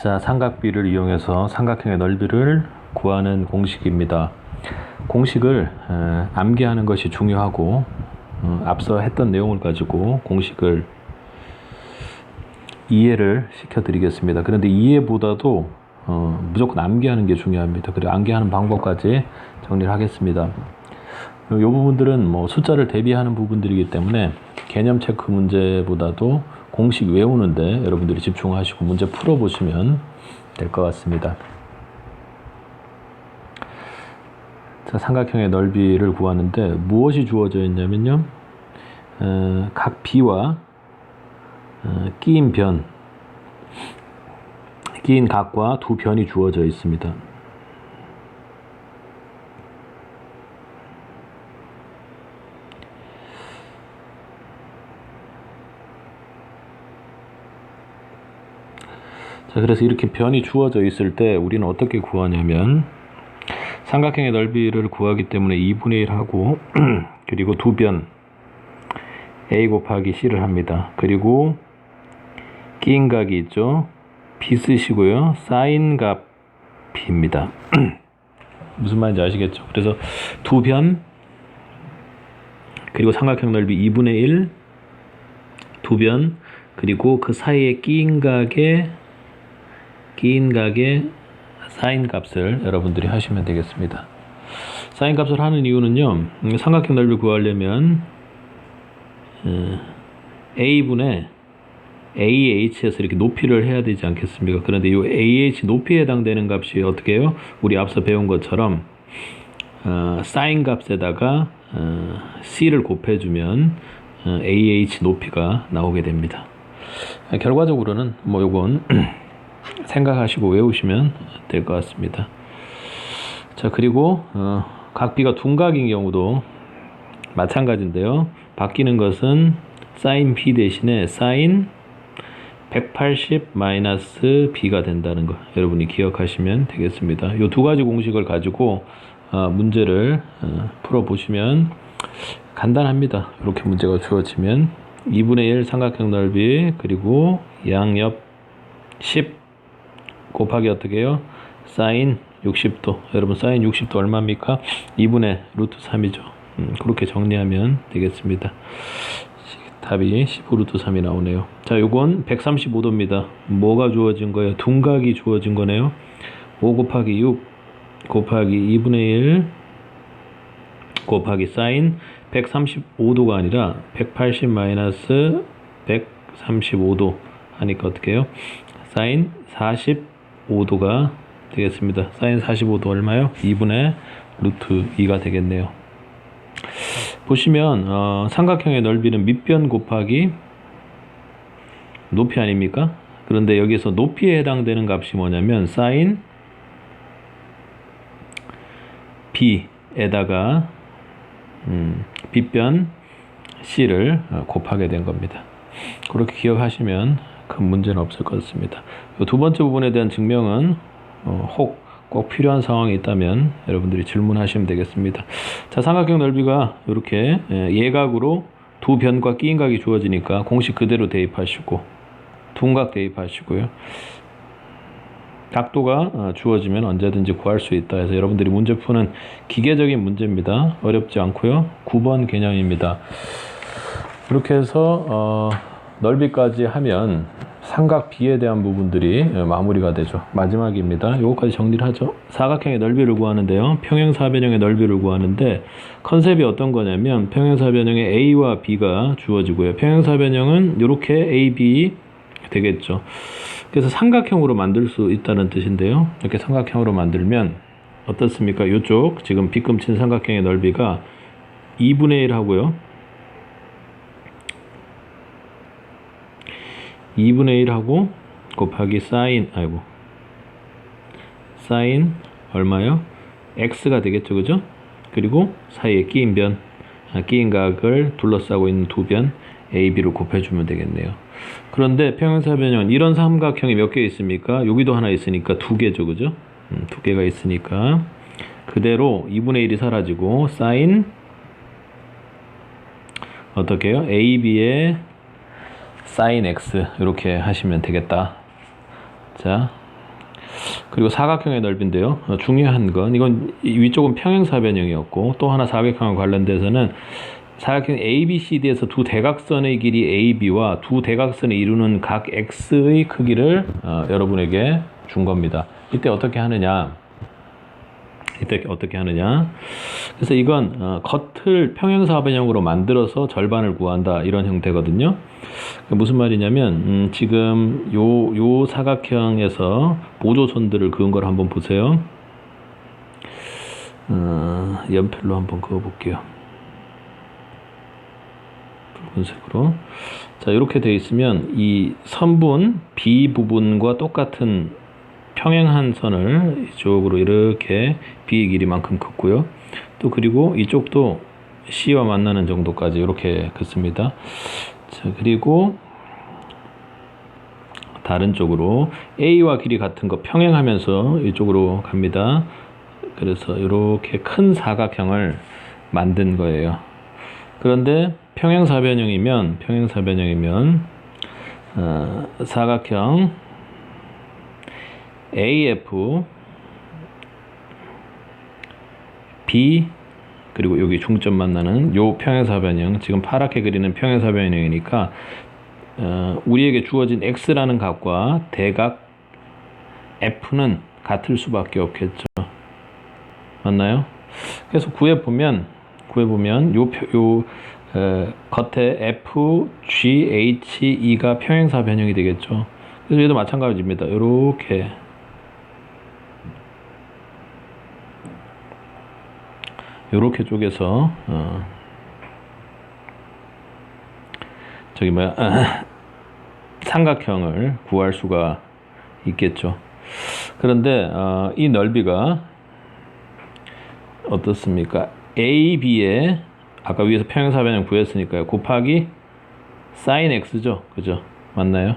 자, 삼각비를 이용해서 삼각형의 넓이를 구하는 공식입니다. 공식을 암기하는 것이 중요하고 앞서 했던 내용을 가지고 공식을 이해를 시켜드리겠습니다. 그런데 이해보다도 무조건 암기하는 게 중요합니다. 그리고 암기하는 방법까지 정리를 하겠습니다. 이 부분들은 뭐 숫자를 대비하는 부분들이기 때문에 개념 체크 문제보다도 공식 외우는데 여러분들이 집중하시고 문제 풀어보시면 될 것 같습니다. 자, 삼각형의 넓이를 구하는데 무엇이 주어져 있냐면요, 각 비와 끼인 각과 두 변이 주어져 있습니다. 자, 그래서 이렇게 변이 주어져 있을 때 우리는 어떻게 구하냐면, 삼각형의 넓이를 구하기 때문에 2분의 1 하고 그리고 두 변 a 곱하기 c를 합니다. 그리고 끼인 각이 있죠, b 쓰시고요, 사인 값 b입니다. 무슨 말인지 아시겠죠? 그래서 두 변 그리고 삼각형 넓이 2분의 1 두 변 그리고 그 사이에 끼인 각의 사인 값을 여러분들이 하시면 되겠습니다. 사인 값을 하는 이유는요, 삼각형 넓이 구하려면 a분의 ah에서 이렇게 높이를 해야 되지 않겠습니까? 그런데 이 ah 높이에 해당되는 값이 어떻게 해요? 우리 앞서 배운 것처럼 사인 값에다가 c를 곱해주면 ah 높이가 나오게 됩니다. 결과적으로는 뭐 요건 생각하시고 외우시면 될 것 같습니다. 자, 그리고 각비가 둔각인 경우도 마찬가지인데요. 바뀌는 것은 사인 b 대신에 사인 180 마이너스 b가 된다는 거 여러분이 기억하시면 되겠습니다. 이 두 가지 공식을 가지고 문제를 풀어보시면 간단합니다. 이렇게 문제가 주어지면 2분의 1 삼각형 넓이 그리고 양옆 10 곱하기 어떻게 해요? 사인 60도. 여러분 사인 60도 얼마입니까? 2분의 루트 3이죠. 그렇게 정리하면 되겠습니다. 답이 15 루트 3이 나오네요. 자, 요건 135도입니다. 뭐가 주어진 거예요? 둔각이 주어진 거네요. 5 곱하기 6 곱하기 2분의 1 곱하기 사인 135도가 아니라 180 마이너스 135도 하니까 어떻게 해요? 사인 45도가 되겠습니다. 사인 45도 얼마요? 2분의 루트 2가 되겠네요. 보시면 삼각형의 넓이는 밑변 곱하기 높이 아닙니까? 그런데 여기서 높이에 해당되는 값이 뭐냐면 사인 b에다가 빗변 c를 곱하게 된 겁니다. 그렇게 기억하시면 큰 문제는 없을 것 같습니다. 두 번째 부분에 대한 증명은 혹 꼭 필요한 상황이 있다면 여러분들이 질문하시면 되겠습니다. 자, 삼각형 넓이가 이렇게 예각으로 두 변과 끼인 각이 주어지니까 공식 그대로 대입하시고 둔각 대입하시고요. 각도가 주어지면 언제든지 구할 수 있다 해서 여러분들이 문제 푸는 기계적인 문제입니다. 어렵지 않고요. 9번 개념입니다. 이렇게 해서 넓이까지 하면 삼각 B에 대한 부분들이 마무리가 되죠. 마지막입니다. 이것까지 정리를 하죠. 사각형의 넓이를 구하는데요, 평행사변형의 넓이를 구하는데 컨셉이 어떤 거냐면 평행사변형의 A와 B가 주어지고요, 평행사변형은 이렇게 A, B 되겠죠. 그래서 삼각형으로 만들 수 있다는 뜻인데요, 이렇게 삼각형으로 만들면 어떻습니까? 이쪽 지금 빗금친 삼각형의 넓이가 2분의 1 하고요, 2분의 1 하고 곱하기 사인 얼마요? x가 되겠죠, 그죠? 그리고 사이에 끼인 각을 둘러싸고 있는 두 변 a, b를 곱해주면 되겠네요. 그런데 평행사변형은 이런 삼각형이 몇 개 있습니까? 여기도 하나 있으니까 두 개죠, 그죠? 두 개가 있으니까 그대로 2분의 1이 사라지고 사인 어떻게 해요? AB의 sin x 이렇게 하시면 되겠다. 자, 그리고 사각형의 넓이인데요. 중요한 건 이건 위쪽은 평행사변형이었고 또 하나 사각형과 관련돼서는 사각형 ABCD에서 두 대각선의 길이 AB와 두 대각선을 이루는 각 X의 크기를 여러분에게 준 겁니다. 이때 어떻게 하느냐? 그래서 이건 겉을 평행사변형으로 만들어서 절반을 구한다 이런 형태거든요. 무슨 말이냐면 지금 요 사각형에서 보조선들을 그은 걸 한번 보세요. 연필로 한번 그어볼게요. 붉은색으로. 자, 이렇게 되어 있으면 이 선분 B 부분과 똑같은 평행한 선을 이쪽으로 이렇게 B의 길이만큼 긋고요. 또 그리고 이쪽도 C와 만나는 정도까지 이렇게 긋습니다. 자, 그리고 다른 쪽으로 A와 길이 같은 거 평행하면서 이쪽으로 갑니다. 그래서 이렇게 큰 사각형을 만든 거예요. 그런데 평행사변형이면 사각형 AF B 그리고 여기 중점 만나는 요 평행사변형, 지금 파랗게 그리는 평행사변형이니까 우리에게 주어진 X라는 값과 대각 F는 같을 수밖에 없겠죠. 맞나요? 그래서 구해보면 겉에 F, G, H, E가 평행사변형이 되겠죠. 그래서 얘도 마찬가지입니다. 요렇게 쪼개서 삼각형을 구할 수가 있겠죠. 그런데 이 넓이가 어떻습니까? AB에 아까 위에서 평행사변형 구했으니까요. 곱하기 sin x죠. 그죠? 맞나요?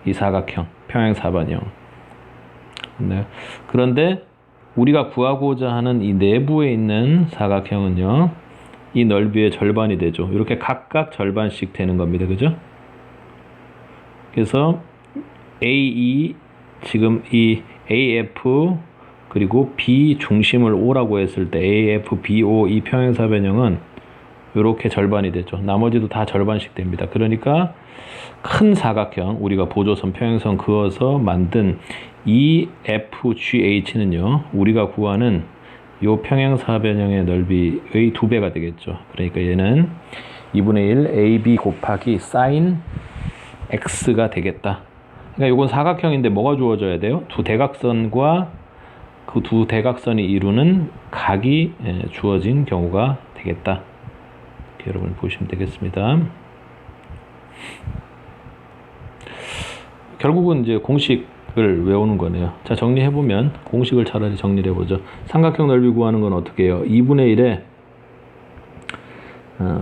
이 사각형 평행사변형. 맞나요? 그런데 우리가 구하고자 하는 이 내부에 있는 사각형은요, 이 넓이의 절반이 되죠. 이렇게 각각 절반씩 되는 겁니다. 그죠? 그래서 AE, 지금 이 AF 그리고 B 중심을 O라고 했을 때 AF, BO 이 평행사변형은 이렇게 절반이 되죠. 나머지도 다 절반씩 됩니다. 그러니까 큰 사각형, 우리가 보조선 평행선 그어서 만든 EFGH는요, 우리가 구하는 이 평행사변형의 넓이의 2배가 되겠죠. 그러니까 얘는 2분의 1 AB 곱하기 sin X가 되겠다. 그러니까 이건 사각형인데 뭐가 주어져야 돼요? 두 대각선과 그 두 대각선이 이루는 각이 주어진 경우가 되겠다. 이렇게 여러분 보시면 되겠습니다. 결국은 이제 공식을 외우는 거네요. 자, 정리해보면 공식을 차라리 정리를 해보죠. 삼각형 넓이 구하는 건 어떻게 해요? 2분의 1에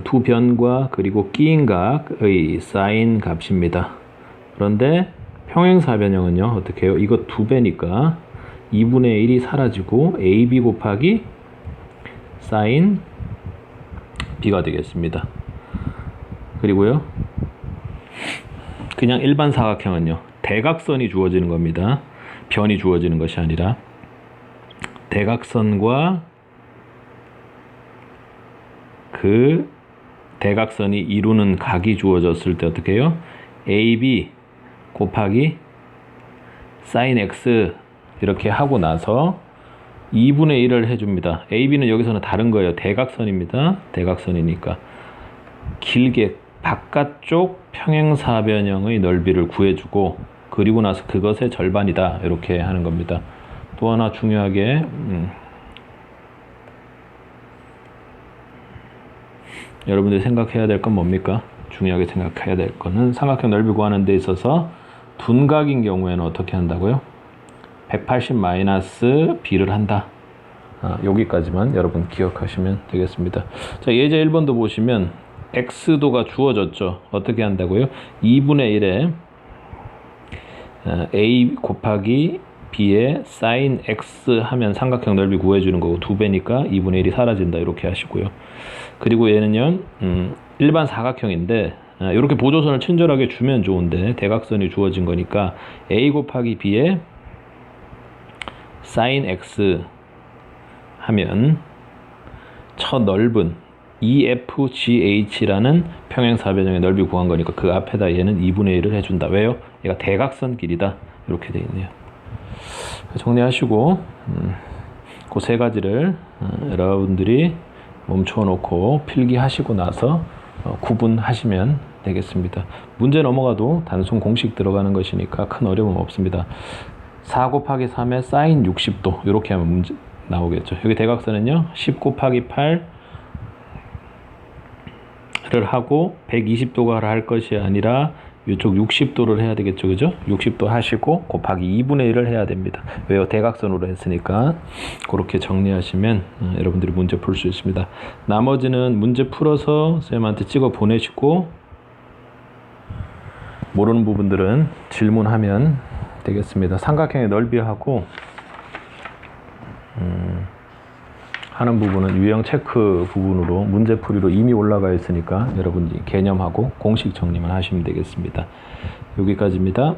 두 변과 그리고 끼인 각의 사인 값입니다. 그런데 평행사변형은요, 어떻게 해요? 이거 2배니까 2분의 1이 사라지고 AB 곱하기 사인 B가 되겠습니다. 그리고요, 그냥 일반 사각형은요, 대각선이 주어지는 겁니다. 변이 주어지는 것이 아니라 대각선과 그 대각선이 이루는 각이 주어졌을 때 어떻게 해요? AB 곱하기 sin X 이렇게 하고 나서 2분의 1을 해줍니다. AB는 여기서는 다른 거예요. 대각선입니다. 대각선이니까 길게 바깥쪽 평행사변형의 넓이를 구해주고, 그리고 나서 그것의 절반이다 이렇게 하는 겁니다. 또 하나 중요하게 여러분들이 생각해야 될 건 뭡니까? 중요하게 생각해야 될 거는 삼각형 넓이 구하는 데 있어서 둔각인 경우에는 어떻게 한다고요? 180-b를 한다. 여기까지만 여러분 기억하시면 되겠습니다. 자, 예제 1번도 보시면 x도가 주어졌죠. 어떻게 한다고요? 2분의 1에 a 곱하기 b에 sin x 하면 삼각형 넓이 구해주는 거고 2배니까 2분의 1이 사라진다 이렇게 하시고요. 그리고 얘는요, 일반 사각형인데 이렇게 보조선을 친절하게 주면 좋은데 대각선이 주어진 거니까 a 곱하기 b에 sin x 하면 첫 넓은 EFGH라는 평행사변형의 넓이 구한 거니까 그 앞에다 얘는 2분의 1을 해준다. 왜요? 얘가 대각선 길이다. 이렇게 돼 있네요. 정리하시고 그 세 가지를 여러분들이 멈춰 놓고 필기하시고 나서 구분하시면 되겠습니다. 문제 넘어가도 단순 공식 들어가는 것이니까 큰 어려움 없습니다. 4 곱하기 3의 사인 60도 이렇게 하면 문제 나오겠죠. 여기 대각선은요 10 곱하기 8를 하고 120도가 할 것이 아니라 이쪽 60도를 해야 되겠죠. 그죠? 60도 하시고 곱하기 2분의 1을 해야 됩니다. 왜요? 대각선으로 했으니까. 그렇게 정리하시면 여러분들이 문제 풀 수 있습니다. 나머지는 문제 풀어서 쌤한테 찍어 보내시고 모르는 부분들은 질문하면 되겠습니다. 삼각형의 넓이하고 하는 부분은 유형 체크 부분으로 문제풀이로 이미 올라가 있으니까 여러분들이 개념하고 공식 정리만 하시면 되겠습니다. 여기까지입니다.